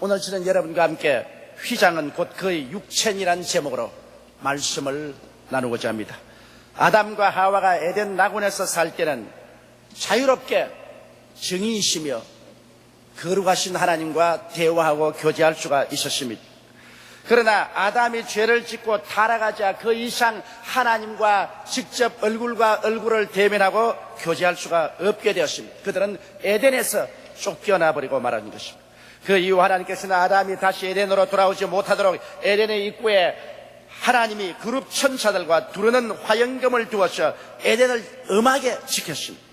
오늘 저는 여러분과 함께 휘장은 곧 그의 육체니란 제목으로 말씀을 나누고자 합니다. 아담과 하와가 에덴 낙원에서 살 때는 자유롭게 정의이시며 거룩하신 하나님과 대화하고 교제할 수가 있었습니다. 그러나 아담이 죄를 짓고 타락하자 그 이상 하나님과 직접 얼굴과 얼굴을 대면하고 교제할 수가 없게 되었습니다. 그들은 에덴에서 쫓겨나 버리고 말하는 것입니다. 그 이후 하나님께서는 아담이 다시 에덴으로 돌아오지 못하도록 에덴의 입구에 하나님이 그룹 천사들과 두르는 화영검을 두어서 에덴을 엄하게 지켰습니다.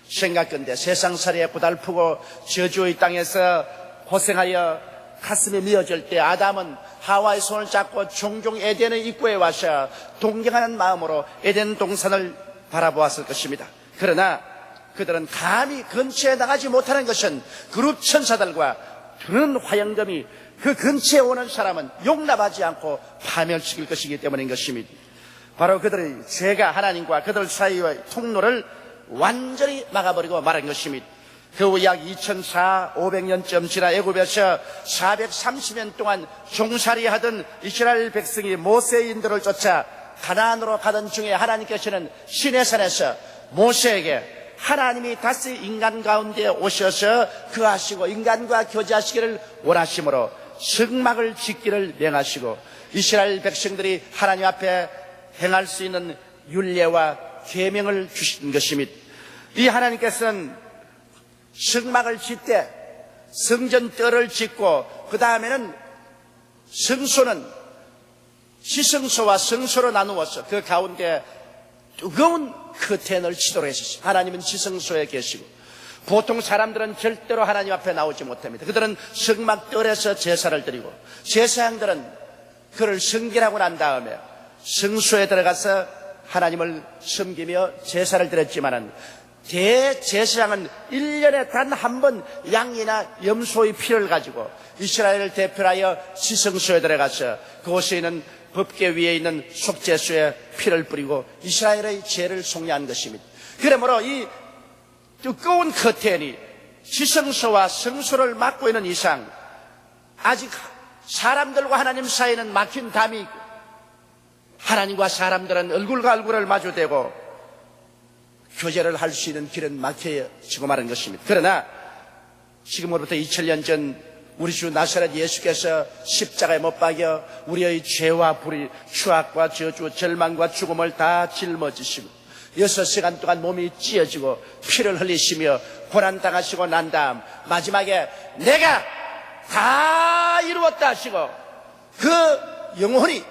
생각건대 세상살이에 고달프고 저주의 땅에서 고생하여 가슴이 미어질 때 아담은 하와의 손을 잡고 종종 에덴의 입구에 와서 동경하는 마음으로 에덴 동산을 바라보았을 것입니다. 그러나 그들은 감히 근처에 나가지 못하는 것은 그룹 천사들과 두는 화영검이 그 근처에 오는 사람은 용납하지 않고 파멸시킬 것이기 때문인 것입니다. 바로 그들의 죄가 하나님과 그들 사이의 통로를 완전히 막아버리고 말한 것입니다. 그 후 약 2400년쯤 지나 애굽에서 430년 동안 종살이하던 이스라엘 백성이 모세의 인도를 쫓아 가나안으로 가던 중에 하나님께서는 시내산에서 모세에게 하나님이 다시 인간 가운데 오셔서 거하시고 인간과 교제하시기를 원하심으로 성막을 짓기를 명하시고 이스라엘 백성들이 하나님 앞에 행할 수 있는 율례와 계명을 주신 것입니다. 이 하나님께서는 성막을 짓되 성전 뜰을 짓고 그 다음에는 성소는 지성소와 성소로 나누어서 그 가운데 뜨거운 커튼을 치도록 했었어요. 하나님은 지성소에 계시고 보통 사람들은 절대로 하나님 앞에 나오지 못합니다. 그들은 성막 뜰에서 제사를 드리고 제사장들은 그를 성결하고 난 다음에 성소에 들어가서 하나님을 섬기며 제사를 드렸지만은 대제사장은 1년에 단 한 번 양이나 염소의 피를 가지고 이스라엘을 대표하여 지성소에 들어가서 그곳에 있는 법궤 위에 있는 속죄수에 피를 뿌리고 이스라엘의 죄를 속량한 것입니다. 그러므로 이 두꺼운 커튼이 지성소와 성소를 막고 있는 이상 아직 사람들과 하나님 사이에는 막힌 담이 있고 하나님과 사람들은 얼굴과 얼굴을 마주대고 교제를 할 수 있는 길은 막혀지고 마는 것입니다. 그러나 지금으로부터 2000년 전 우리 주 나사렛 예수께서 십자가에 못 박여 우리의 죄와 불의, 추악과 저주, 절망과 죽음을 다 짊어지시고 6시간 동안 몸이 찢어지고 피를 흘리시며 고난당하시고 난 다음 마지막에 내가 다 이루었다 하시고 그 영혼이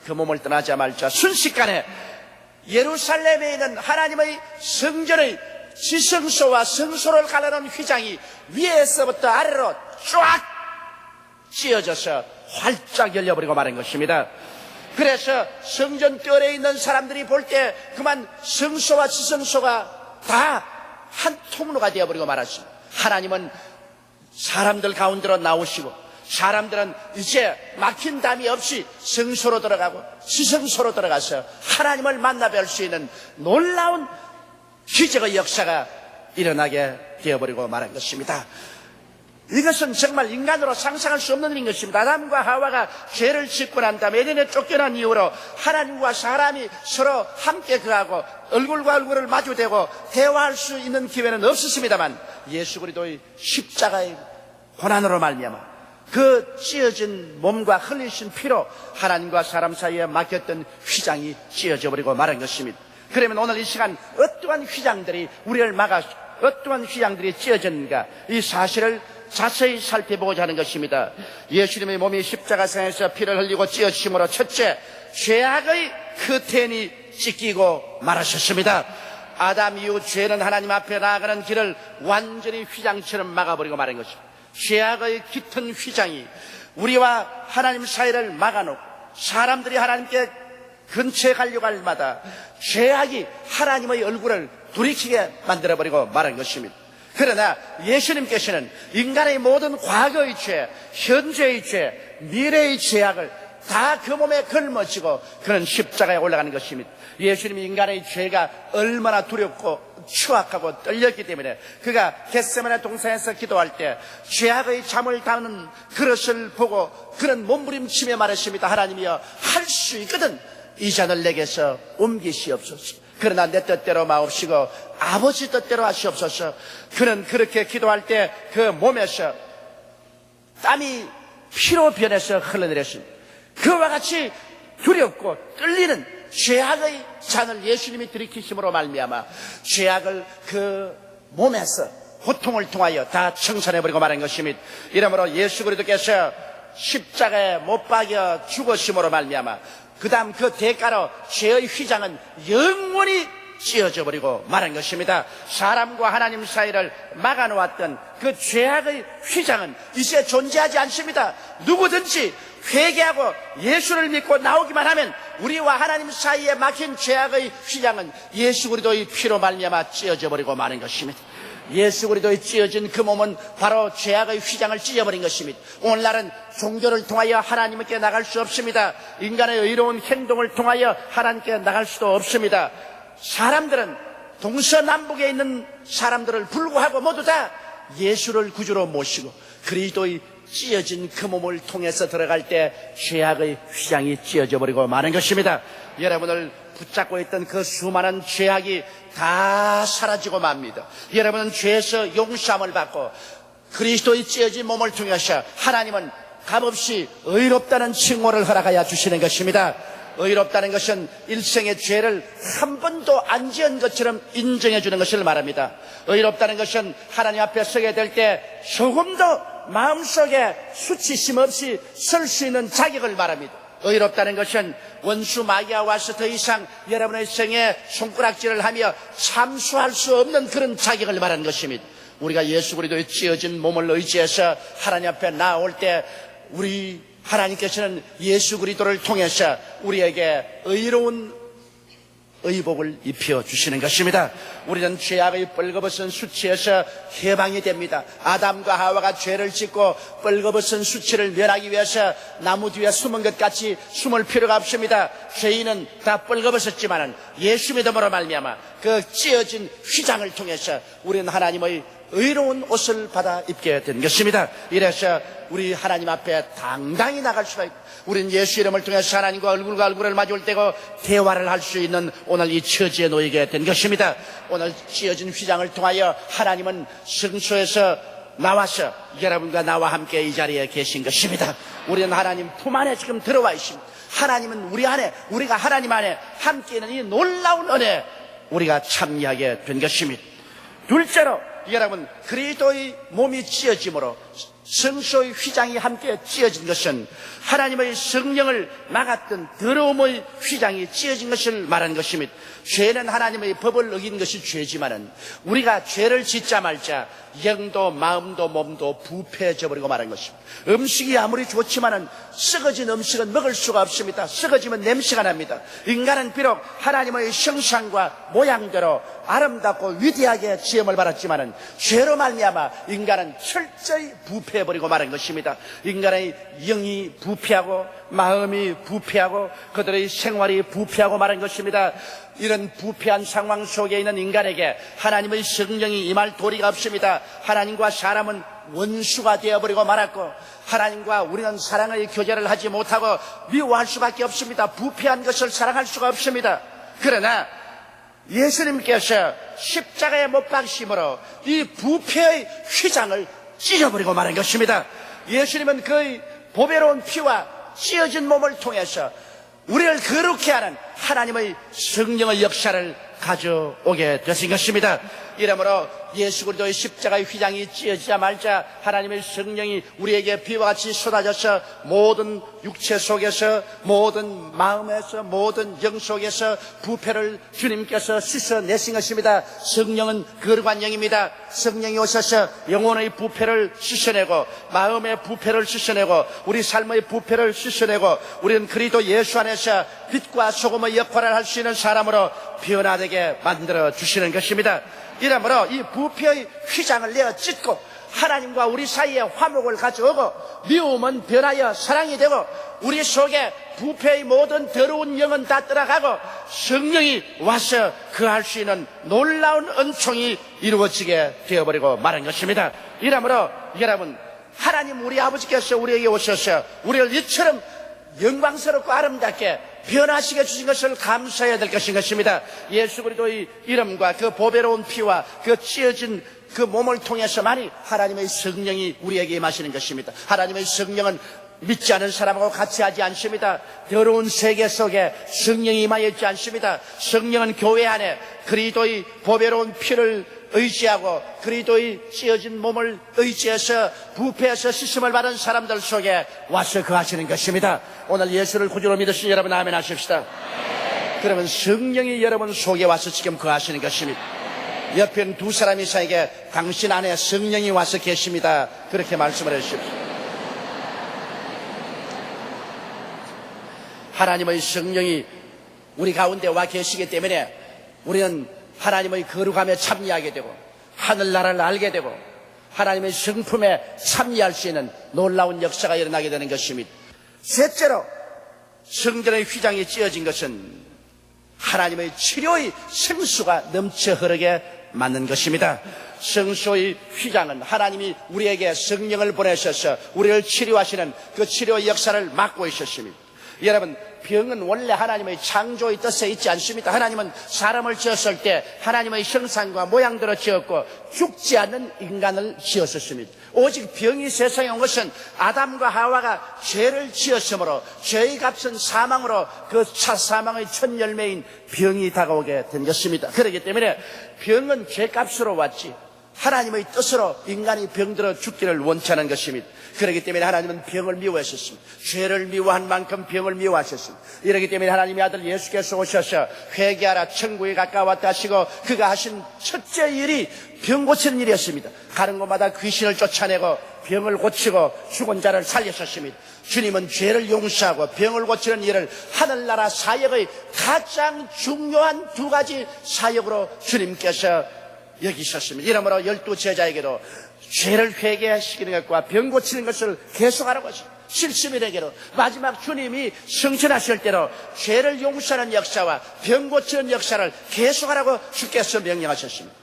그 몸을 떠나자마자 순식간에 예루살렘에 있는 하나님의 성전의 지성소와 성소를 가르는 휘장이 위에서부터 아래로 쫙 찢어져서 활짝 열려버리고 마는 것입니다. 그래서 성전 뜰에 있는 사람들이 볼 때 그만 성소와 지성소가 다 한 통로가 되어버리고 말았습니다. 하나님은 사람들 가운데로 나오시고 사람들은 이제 막힌 담이 없이 성소로 들어가고 지성소로 들어가서 하나님을 만나 뵐 수 있는 놀라운 기적의 역사가 일어나게 되어버리고 말한 것입니다. 이것은 정말 인간으로 상상할 수 없는 일인 것입니다. 아담과 하와가 죄를 짓고 난 다음에 에덴에 쫓겨난 이후로 하나님과 사람이 서로 함께 거하고 얼굴과 얼굴을 마주대고 대화할 수 있는 기회는 없었습니다만 예수 그리스도의 십자가의 고난으로 말미암아 그 찢어진 몸과 흘리신 피로 하나님과 사람 사이에 막혔던 휘장이 찢어져 버리고 말한 것입니다. 그러면 오늘 이 시간 어떠한 휘장들이 우리를 막아 어떠한 휘장들이 찢어졌는가 이 사실을 자세히 살펴보고자 하는 것입니다. 예수님의 몸이 십자가상에서 피를 흘리고 찢어짐으로 첫째 죄악의 커튼이 찢기고 말하셨습니다. 아담 이후 죄는 하나님 앞에 나아가는 길을 완전히 휘장처럼 막아버리고 말한 것입니다. 죄악의 깃든 휘장이 우리와 하나님 사이를 막아놓고 사람들이 하나님께 근처에 가려고 할 마다 죄악이 하나님의 얼굴을 돌이키게 만들어버리고 말한 것입니다. 그러나 예수님께서는 인간의 모든 과거의 죄, 현재의 죄, 미래의 죄악을 다 그 몸에 걸머지고 그는 십자가에 올라가는 것입니다. 예수님이 인간의 죄가 얼마나 두렵고 추악하고 떨렸기 때문에 그가 겟세마네 동산에서 기도할 때 죄악의 잠을 담는 그릇을 보고 그는 몸부림치며 말했습니다. 하나님이여, 할 수 있거든 이 잔을 내게서 옮기시옵소서. 그러나 내 뜻대로 마옵시고 아버지 뜻대로 하시옵소서. 그는 그렇게 기도할 때 그 몸에서 땀이 피로 변해서 흘러내렸습니다. 그와 같이 두렵고 떨리는 죄악의 잔을 예수님이 들이키심으로 말미암아 죄악을 그 몸에서 고통을 통하여 다 청산해버리고 말한 것입니다. 이러므로 예수 그리스도께서 십자가에 못 박여 죽으심으로 말미암아 그 다음 그 대가로 죄의 휘장은 영원히 찢어져 버리고 말한 것입니다. 사람과 하나님 사이를 막아놓았던 그 죄악의 휘장은 이제 존재하지 않습니다. 누구든지 회개하고 예수를 믿고 나오기만 하면 우리와 하나님 사이에 막힌 죄악의 휘장은 예수 그리스도의 피로 말미암아 찢어져 버리고 마는 것입니다. 예수 그리스도의 찢어진 그 몸은 바로 죄악의 휘장을 찢어버린 것입니다. 오늘날은 종교를 통하여 하나님께 나갈 수 없습니다. 인간의 의로운 행동을 통하여 하나님께 나갈 수도 없습니다. 사람들은 동서남북에 있는 사람들을 불구하고 모두 다 예수를 구주로 모시고 그리스도의 찢어진 그 몸을 통해서 들어갈 때 죄악의 휘장이 찢어져 버리고 마는 것입니다. 여러분을 붙잡고 있던 그 수많은 죄악이 다 사라지고 맙니다. 여러분은 죄에서 용서함을 받고 그리스도의 찢어진 몸을 통해서 하나님은 값없이 의롭다는 칭호를 허락하여 주시는 것입니다. 의롭다는 것은 일생의 죄를 한 번도 안 지은 것처럼 인정해 주는 것을 말합니다. 의롭다는 것은 하나님 앞에 서게 될 때 조금도 마음속에 수치심 없이 설 수 있는 자격을 말합니다. 의롭다는 것은 원수 마귀가 와서 더 이상 여러분의 생에 손가락질을 하며 참수할 수 없는 그런 자격을 말하는 것입니다. 우리가 예수 그리스도의 찢어진 몸을 의지해서 하나님 앞에 나올 때 우리 하나님께서는 예수 그리스도를 통해서 우리에게 의로운 의복을 입혀 주시는 것입니다. 우리는 죄악의 뻘거벗은 수치에서 해방이 됩니다. 아담과 하와가 죄를 짓고 뻘거벗은 수치를 면하기 위해서 나무 뒤에 숨은 것 같이 숨을 필요가 없습니다. 죄인은 다 뻘거벗었지만은 예수 믿음으로 말미암아 그 찢어진 휘장을 통해서 우리는 하나님의 의로운 옷을 받아 입게 된 것입니다. 이래서 우리 하나님 앞에 당당히 나갈 수가 있고 우리는 예수 이름을 통해서 하나님과 얼굴과 얼굴을 마주할 때고 대화를 할 수 있는 오늘 이 처지에 놓이게 된 것입니다. 오늘 찢어진 휘장을 통하여 하나님은 성소에서 나와서 여러분과 나와 함께 이 자리에 계신 것입니다. 우리는 하나님 품 안에 지금 들어와 있습니다. 하나님은 우리 안에, 우리가 하나님 안에 함께 있는 이 놀라운 은혜 우리가 참여하게 된 것입니다. 둘째로 여러분, 그리스도의 몸이 찢어짐으로 성소의 휘장이 함께 찢어진 것은 하나님의 성령을 막았던 더러움의 휘장이 찢어진 것을 말하는 것입니다. 죄는 하나님의 법을 어긴 것이 죄지만은 우리가 죄를 짓자 말자 영도 마음도 몸도 부패해져 버리고 말한 것입니다. 음식이 아무리 좋지만은 썩어진 음식은 먹을 수가 없습니다. 썩어지면 냄새가 납니다. 인간은 비록 하나님의 형상과 모양대로 아름답고 위대하게 지음을 받았지만은 죄로 말미암아 인간은 철저히 부패해버리고 말한 것입니다. 인간의 영이 부패하고 마음이 부패하고 그들의 생활이 부패하고 말한 것입니다. 이런 부패한 상황 속에 있는 인간에게 하나님의 성령이 임할 도리가 없습니다. 하나님과 사람은 원수가 되어버리고 말았고 하나님과 우리는 사랑의 교제를 하지 못하고 미워할 수밖에 없습니다. 부패한 것을 사랑할 수가 없습니다. 그러나 예수님께서 십자가에 못 박심으로 이 부패의 휘장을 찢어버리고 말한 것입니다. 예수님은 그의 보배로운 피와 찢어진 몸을 통해서 우리를 거룩해 하는 하나님의 성령의 역사를 가져오게 되신 것입니다. 이러므로 예수 그리스도의 십자가의 휘장이 찢어지자 말자 하나님의 성령이 우리에게 비와 같이 쏟아져서 모든 육체 속에서 모든 마음에서 모든 영 속에서 부패를 주님께서 씻어내신 것입니다. 성령은 거룩한 영입니다. 성령이 오셔서 영혼의 부패를 씻어내고 마음의 부패를 씻어내고 우리 삶의 부패를 씻어내고 우리는 그리스도 예수 안에서 빛과 소금의 역할을 할 수 있는 사람으로 변화되게 만들어 주시는 것입니다. 이러므로 이 부패의 휘장을 내어 찢고 하나님과 우리 사이에 화목을 가져오고 미움은 변하여 사랑이 되고 우리 속에 부패의 모든 더러운 영은 다 떠나가고 성령이 와서 거할 수 있는 놀라운 은총이 이루어지게 되어버리고 마는 것입니다. 이러므로 여러분, 하나님 우리 아버지께서 우리에게 오셔서 우리를 이처럼 영광스럽고 아름답게 변화시켜 주신 것을 감사해야 될 것입니다. 예수 그리스도의 이름과 그 보배로운 피와 그 찢어진 그 몸을 통해서만이 하나님의 성령이 우리에게 임하시는 것입니다. 하나님의 성령은 믿지 않은 사람하고 같이 하지 않습니다. 더러운 세계 속에 성령이 임하여 있지 않습니다. 성령은 교회 안에 그리스도의 보배로운 피를 의지하고 그리스도의 찢어진 몸을 의지해서 부패해서 씻음을 받은 사람들 속에 와서 거하시는 것입니다. 오늘 예수를 구주로 믿으신 여러분 아멘 하십시다. 그러면 성령이 여러분 속에 와서 지금 거하시는 것입니다. 옆에 있는 두 사람 이상에게 당신 안에 성령이 와서 계십니다. 그렇게 말씀을 해주십시오. 하나님의 성령이 우리 가운데 와 계시기 때문에 우리는 하나님의 거룩함에 참여하게 되고 하늘나라를 알게 되고 하나님의 성품에 참여할 수 있는 놀라운 역사가 일어나게 되는 것입니다. 셋째로 성전의 휘장이 찢어진 것은 하나님의 치료의 생수가 넘쳐 흐르게 만든 것입니다. 성소의 휘장은 하나님이 우리에게 성령을 보내셔서 우리를 치료하시는 그 치료의 역사를 맡고 있었습니다. 여러분, 병은 원래 하나님의 창조의 뜻에 있지 않습니다. 하나님은 사람을 지었을 때 하나님의 형상과 모양대로 지었고 죽지 않는 인간을 지었었습니다. 오직 병이 세상에 온 것은 아담과 하와가 죄를 지었으므로 죄의 값은 사망으로 그 사망의 첫 열매인 병이 다가오게 된 것입니다. 그렇기 때문에 병은 죄값으로 왔지 하나님의 뜻으로 인간이 병들어 죽기를 원치 않은 것입니다. 그렇기 때문에 하나님은 병을 미워하셨습니다. 죄를 미워한 만큼 병을 미워하셨습니다. 이렇기 때문에 하나님의 아들 예수께서 오셔서 회개하라 천국에 가까웠다 하시고 그가 하신 첫째 일이 병 고치는 일이었습니다. 가는 곳마다 귀신을 쫓아내고 병을 고치고 죽은 자를 살리셨습니다. 주님은 죄를 용서하고 병을 고치는 일을 하늘나라 사역의 가장 중요한 두 가지 사역으로 주님께서 여기셨습니다. 이러므로 12제자에게도 죄를 회개시키는 것과 병 고치는 것을 계속하라고 하십니다. 실수민에게도 마지막 주님이 승천하실 때로 죄를 용서하는 역사와 병 고치는 역사를 계속하라고 주께서 명령하셨습니다.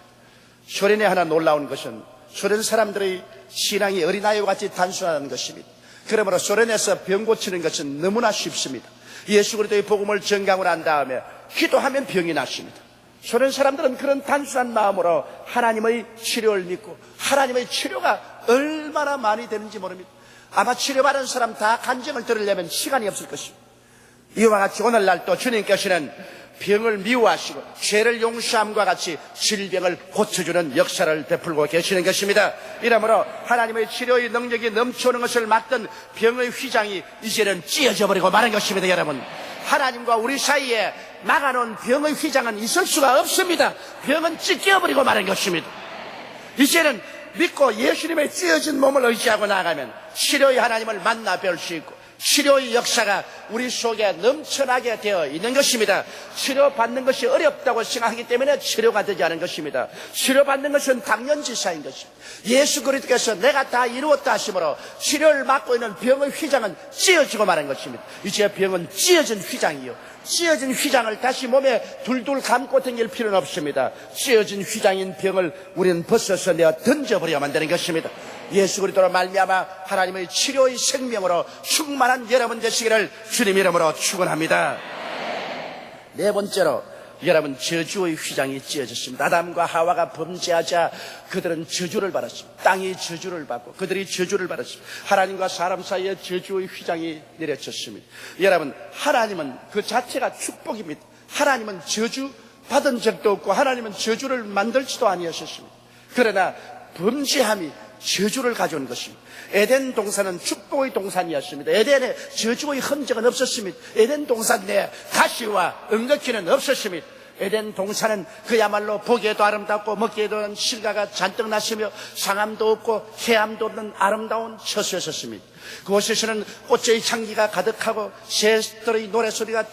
소련에 하나 놀라운 것은 소련 사람들의 신앙이 어린아이와 같이 단순하다는 것입니다. 그러므로 소련에서 병 고치는 것은 너무나 쉽습니다. 예수 그리스도의 복음을 전강을 한 다음에 기도하면 병이 낫습니다. 소련 사람들은 그런 단순한 마음으로 하나님의 치료를 믿고 하나님의 치료가 얼마나 많이 되는지 모릅니다. 아마 치료받은 사람 다 간증을 들으려면 시간이 없을 것입니다. 이와 같이 오늘날 또 주님께서는 병을 미워하시고 죄를 용서함과 같이 질병을 고쳐주는 역사를 베풀고 계시는 것입니다. 이러므로 하나님의 치료의 능력이 넘쳐오는 것을 막던 병의 휘장이 이제는 찢어져 버리고 마는 것입니다. 여러분, 하나님과 우리 사이에 막아놓은 병의 휘장은 있을 수가 없습니다. 병은 찢겨버리고 마는 것입니다. 이제는 믿고 예수님의 찢어진 몸을 의지하고 나가면 치료의 하나님을 만나 뵐 수 있고 치료의 역사가 우리 속에 넘쳐나게 되어 있는 것입니다. 치료받는 것이 어렵다고 생각하기 때문에 치료가 되지 않은 것입니다. 치료받는 것은 당연지사인 것입니다. 예수 그리스도께서 내가 다 이루었다 하심으로 치료를 맡고 있는 병의 휘장은 찢어지고 마는 것입니다. 이제 병은 찢어진 휘장이요, 찢어진 휘장을 다시 몸에 둘둘 감고 다닐 필요는 없습니다. 찢어진 휘장인 병을 우리는 벗어서 내어 던져버려야만 되는 것입니다. 예수 그리스도로 말미암아 하나님의 치료의 생명으로 충만한 여러분 되시기를 주님 이름으로 축원합니다. 네 번째로 여러분, 저주의 휘장이 찢어졌습니다. 아담과 하와가 범죄하자 그들은 저주를 받았습니다. 땅이 저주를 받고 그들이 저주를 받았습니다. 하나님과 사람 사이에 저주의 휘장이 내려졌습니다. 여러분, 하나님은 그 자체가 축복입니다. 하나님은 저주 받은 적도 없고 하나님은 저주를 만들지도 아니하셨습니다. 그러나 범죄함이 저주를 가져온 것입니다. 에덴 동산은 축복의 동산이었습니다. 에덴에 저주의 흔적은 없었습니다. 에덴 동산 내에 가시와 은거키는 없었습니다. 에덴 동산은 그야말로 보기에도 아름답고 먹기에도 실과가 잔뜩 났으며 상함도 없고 해함도 없는 아름다운 처소였습니다. 그곳에서는 꽃의 향기가 가득하고 새들의 노래소리가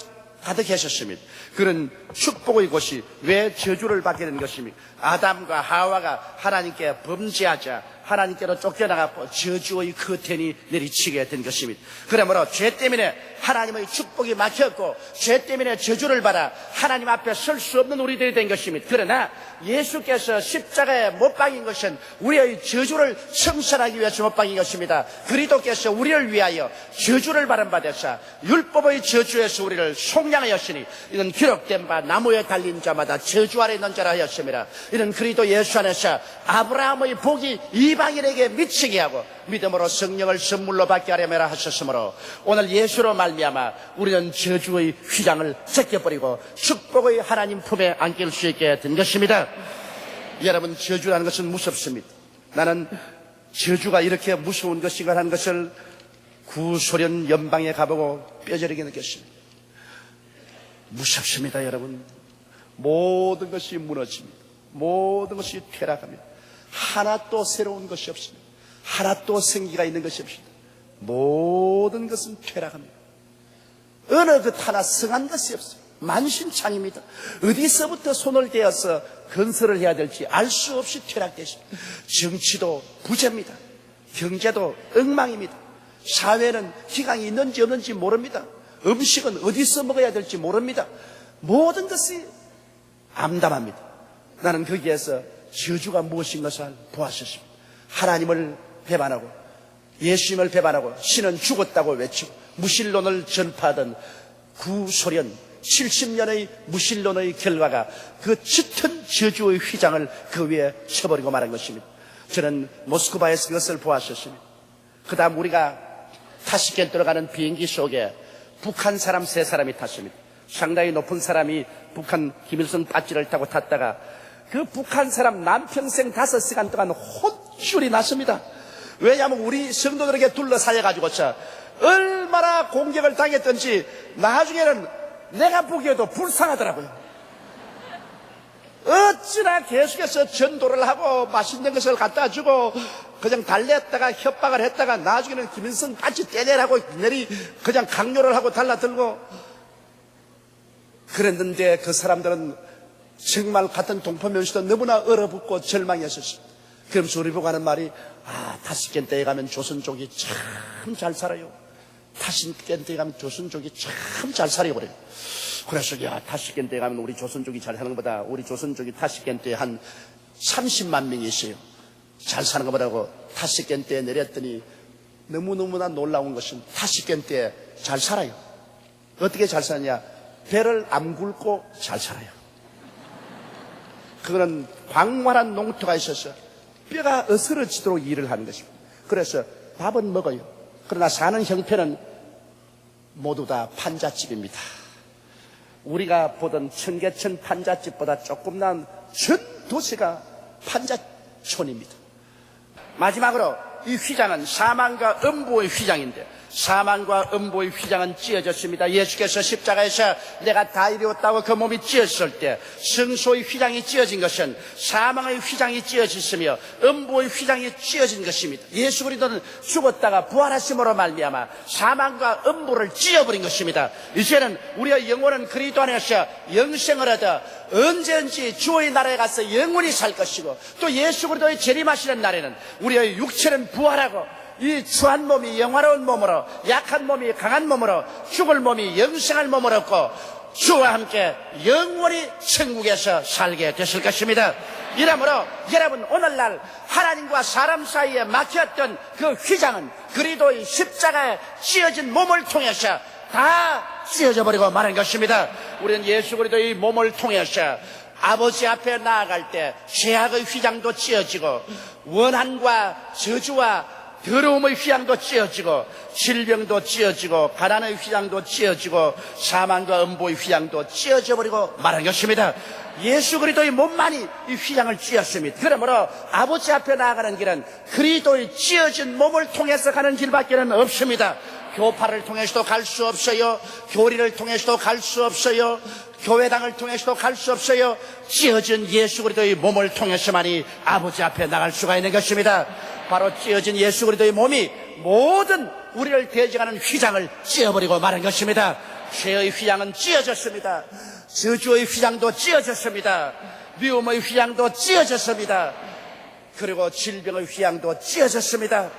가득했었습니다. 그런 축복의 곳이 왜 저주를 받게 된 것입니까? 아담과 하와가 하나님께 범죄하자 하나님께로 쫓겨나갔고 저주의 커튼이 내리치게 된 것입니다. 그러므로 죄 때문에 하나님의 축복이 막혔고 죄 때문에 저주를 받아 하나님 앞에 설 수 없는 우리들이 된 것입니다. 그러나 예수께서 십자가에 못 박인 것은 우리의 저주를 청산하기 위해서 못 박인 것입니다. 그리스도께서 우리를 위하여 저주를 받은 바 되사 율법의 저주에서 우리를 속량하였으니 이는 기록된 바 나무에 달린 자마다 저주 아래 있는 자라 하였습니다. 이는 그리스도 예수 안에서 아브라함의 복이 이방인에게 미치게 하고 믿음으로 성령을 선물로 받게 하려면 하셨으므로 오늘 예수로 말미암아 우리는 저주의 휘장을 제껴버리고 축복의 하나님 품에 안길 수 있게 된 것입니다. 여러분, 저주라는 것은 무섭습니다. 나는 저주가 이렇게 무서운 것인가 하는 것을 구소련 연방에 가보고 뼈저리게 느꼈습니다. 무섭습니다. 여러분, 모든 것이 무너집니다. 모든 것이 퇴락합니다. 하나도 새로운 것이 없습니다. 하나도 생기가 있는 것이 없습니다. 모든 것은 퇴락합니다. 어느 것 하나 성한 것이 없어요. 만신창입니다. 어디서부터 손을 대어서 건설을 해야 될지 알 수 없이 퇴락되십니다. 정치도 부재입니다. 경제도 엉망입니다. 사회는 희망이 있는지 없는지 모릅니다. 음식은 어디서 먹어야 될지 모릅니다. 모든 것이 암담합니다. 나는 거기에서 저주가 무엇인것을 보았었습니다. 하나님을 배반하고 예수님을 배반하고 신은 죽었다고 외치고 무신론을 전파하던 구소련 70년의 무신론의 결과가 그 짙은 저주의 휘장을 그 위에 쳐버리고 말한 것입니다. 저는 모스크바에서 그것을 보았었습니다. 그 다음 우리가 타시켄트로 가는 비행기 속에 북한 사람 3사람이 탔습니다. 상당히 높은 사람이 북한 김일성 배지를 타고 탔다가 그 북한 사람 남평생 5시간 동안 혼쭐이 났습니다. 왜냐하면 우리 성도들에게 둘러싸여가지고서 얼마나 공격을 당했던지 나중에는 내가 보기에도 불쌍하더라고요. 어찌나 계속해서 전도를 하고 맛있는 것을 갖다 주고 그냥 달랬다가 협박을 했다가 나중에는 김일성 같이 떼내라고 내리 그냥 강요를 하고 달라들고 그랬는데 그 사람들은 정말 같은 동포면서도 너무나 얼어붙고 절망했었습니다. 그러면서 우리 보고 하는 말이 타시켄트에 가면 조선족이 참 잘 살아요. 타시켄트에 가면 조선족이 참 잘 살아요. 그래요. 그래서 타시켄트에 가면 우리 조선족이 잘 사는 것보다 우리 조선족이 타시켄트에 한 30만 명이 있어요. 잘 사는 것보다고 타시켄트에 내렸더니 너무너무나 놀라운 것은 타시켄트에 잘 살아요. 어떻게 잘 사느냐? 배를 안 굴고 잘 살아요. 그거는 광활한 농토가 있어서 뼈가 어스러지도록 일을 하는 것입니다. 그래서 밥은 먹어요. 그러나 사는 형편은 모두 다 판잣집입니다. 우리가 보던 청계천 판잣집보다 조금난 전 도시가 판잣촌입니다. 마지막으로 이 휘장은 사망과 음부의 휘장인데 사망과 음부의 휘장은 찢어졌습니다. 예수께서 십자가에서 내가 다 이루었다고 그 몸이 찢어졌을 때 성소의 휘장이 찢어진 것은 사망의 휘장이 찢어졌으며 음부의 휘장이 찢어진 것입니다. 예수 그리스도는 죽었다가 부활하심으로 말미암아 사망과 음부를 찢어버린 것입니다. 이제는 우리의 영혼은 그리스도 안에서 영생을 얻어 언제든지 주의 나라에 가서 영원히 살 것이고 또 예수 그리스도의 재림하시는 날에는 우리의 육체는 부활하고 이 추한 몸이 영화로운 몸으로 약한 몸이 강한 몸으로 죽을 몸이 영생할 몸을 얻고 주와 함께 영원히 천국에서 살게 되실 것입니다. 이러므로 여러분 오늘날 하나님과 사람 사이에 막혔던 그 휘장은 그리스도의 십자가에 찢어진 몸을 통해서 다 찢어져 버리고 말한 것입니다. 우리는 예수 그리스도의 몸을 통해서 아버지 앞에 나아갈 때 죄악의 휘장도 찢어지고 원한과 저주와 더러움의 휘장도 찢어지고 질병도 찢어지고 가난의 휘장도 찢어지고 사망과 음부의 휘장도 찢어져 버리고 말한 것입니다. 예수 그리스도의 몸만이 이 휘장을 찢었습니다. 그러므로 아버지 앞에 나아가는 길은 그리스도의 찢어진 몸을 통해서 가는 길밖에는 없습니다. 교파를 통해서도 갈 수 없어요. 교리를 통해서도 갈 수 없어요. 교회당을 통해서도 갈 수 없어요. 찢어진 예수 그리스도의 몸을 통해서만이 아버지 앞에 나갈 수가 있는 것입니다. 바로 찢어진 예수 그리스도의 몸이 모든 우리를 대적하는 휘장을 찢어버리고 말한 것입니다. 죄의 휘장은 찢어졌습니다. 저주의 휘장도 찢어졌습니다. 미움의 휘장도 찢어졌습니다. 그리고 질병의 휘양도 찢어졌습니다.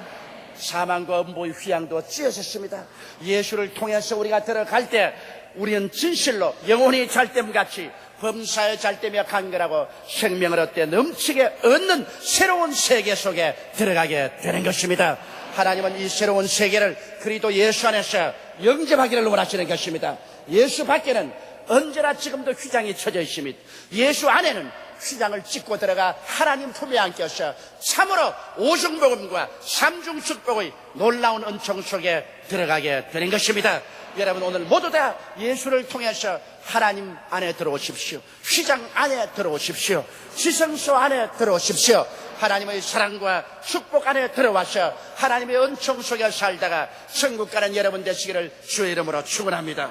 사망과 음보의 휘양도 찢어졌습니다. 예수를 통해서 우리가 들어갈 때 우리는 진실로 영혼이 잘됨같이 범사에 잘되며 간결하고 생명을 얻되 넘치게 얻는 새로운 세계 속에 들어가게 되는 것입니다. 하나님은 이 새로운 세계를 그리스도 예수 안에서 영접하기를 원하시는 것입니다. 예수 밖에는 언제나 지금도 휘장이 쳐져 있습니다. 예수 안에는 휘장을 찢고 들어가 하나님 품에 안겨서 참으로 오중복음과 삼중축복의 놀라운 은총 속에 들어가게 되는 것입니다. 여러분, 오늘 모두 다 예수를 통해서 하나님 안에 들어오십시오. 휘장 안에 들어오십시오. 지성소 안에 들어오십시오. 하나님의 사랑과 축복 안에 들어와서 하나님의 은총 속에 살다가 천국 가는 여러분 되시기를 주의 이름으로 축원합니다.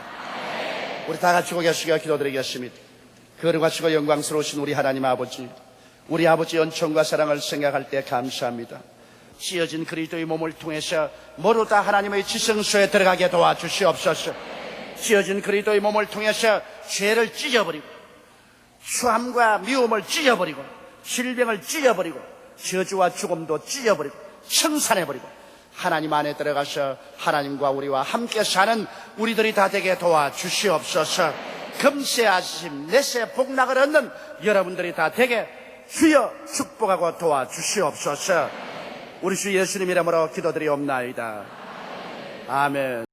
우리 다 같이 고개 숙여 기도드리겠습니다. 거룩하시고 영광스러우신 우리 하나님 아버지, 우리 아버지의 은총과 사랑을 생각할 때 감사합니다. 찢어진 그리스도의 몸을 통해서 모두 다 하나님의 지성소에 들어가게 도와주시옵소서. 찢어진 그리스도의 몸을 통해서 죄를 찢어버리고 수함과 미움을 찢어버리고 질병을 찢어버리고 저주와 죽음도 찢어버리고 청산해버리고 하나님 안에 들어가서 하나님과 우리와 함께 사는 우리들이 다 되게 도와주시옵소서. 금세 아심 내세 복락을 얻는 여러분들이 다 되게 주여 축복하고 도와주시옵소서. 우리 주 예수님 이름으로 기도드리옵나이다. 아멘.